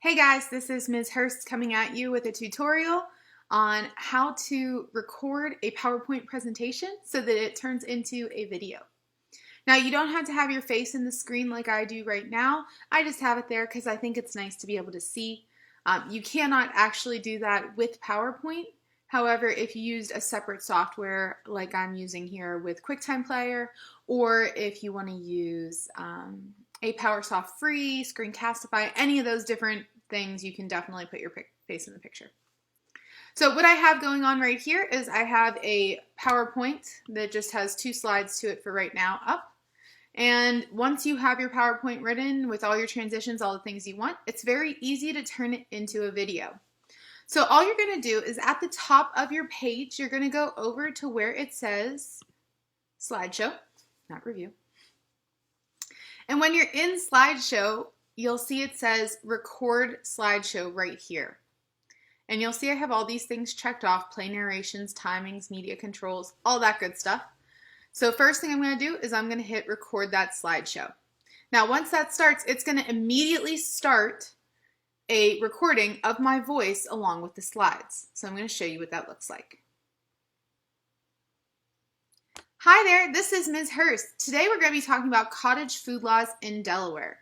Hey guys, this is Ms. Hurst coming at you with a tutorial on how to record a PowerPoint presentation so that it turns into a video. Now, you don't have to have your face in the screen like I do right now. I just have it there because I think it's nice to be able to see. You cannot actually do that with PowerPoint. However, if you used a separate software like I'm using here with QuickTime Player, or if you want to use a PowerSoft Free, Screencastify, any of those different things, you can definitely put your face in the picture. So what I have going on right here is I have a PowerPoint that just has 2 slides to it for right now up. And once you have your PowerPoint written with all your transitions, all the things you want, it's very easy to turn it into a video. So all you're going to do is at the top of your page, you're going to go over to where it says slideshow, not review. And when you're in slideshow, you'll see it says record slideshow right here. And you'll see I have all these things checked off: play narrations, timings, media controls, all that good stuff. So first thing I'm going to do is I'm going to hit record that slideshow. Now once that starts, it's going to immediately start a recording of my voice along with the slides. So I'm going to show you what that looks like. Hi there, this is Ms. Hurst. Today we're going to be talking about cottage food laws in Delaware.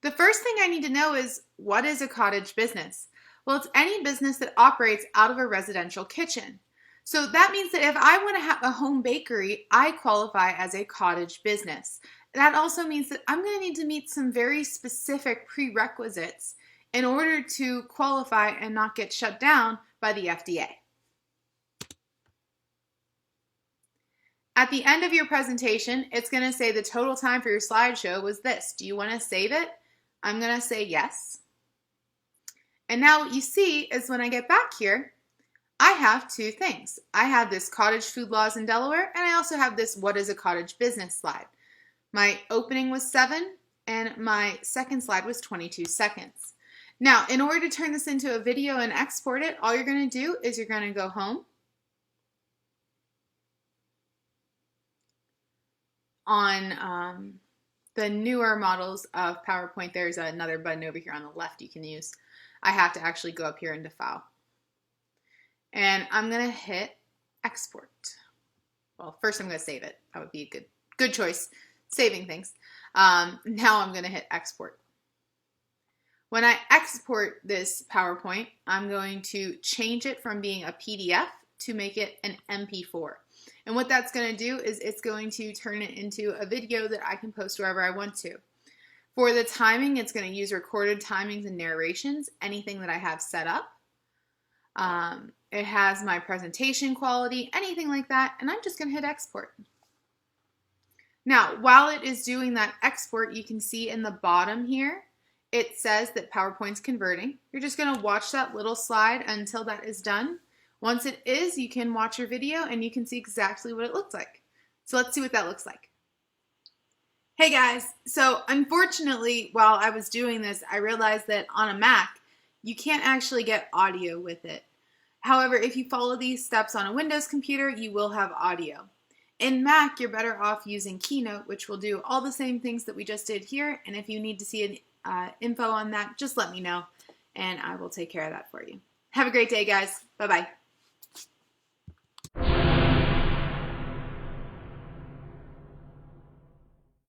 The first thing I need to know is, what is a cottage business? Well, it's any business that operates out of a residential kitchen. So that means that if I want to have a home bakery, I qualify as a cottage business. That also means that I'm going to need to meet some very specific prerequisites in order to qualify and not get shut down by the FDA. At the end of your presentation, it's going to say the total time for your slideshow was this. Do you want to save it? I'm going to say yes. And now what you see is when I get back here, I have 2 things. I have this cottage food laws in Delaware, and I also have this what is a cottage business slide. My opening was 7, and my second slide was 22 seconds. Now, in order to turn this into a video and export it, all you're going to do is you're going to go home. On the newer models of PowerPoint, there's another button over here on the left you can use. I have to actually go up here into File. And I'm going to hit Export. Well, first I'm going to save it. That would be a good choice, saving things. Now I'm going to hit Export. When I export this PowerPoint, I'm going to change it from being a PDF to make it an MP4. And what that's going to do is it's going to turn it into a video that I can post wherever I want to. For the timing, it's going to use recorded timings and narrations, anything that I have set up. It has my presentation quality, anything like that, and I'm just going to hit export. Now, while it is doing that export, you can see in the bottom here, it says that PowerPoint's converting. You're just going to watch that little slide until that is done. Once it is, you can watch your video and you can see exactly what it looks like. So let's see what that looks like. Hey guys, so unfortunately, while I was doing this, I realized that on a Mac, you can't actually get audio with it. However, if you follow these steps on a Windows computer, you will have audio. In Mac, you're better off using Keynote, which will do all the same things that we just did here. And if you need to see an info on that, just let me know and I will take care of that for you. Have a great day, guys. Bye-bye.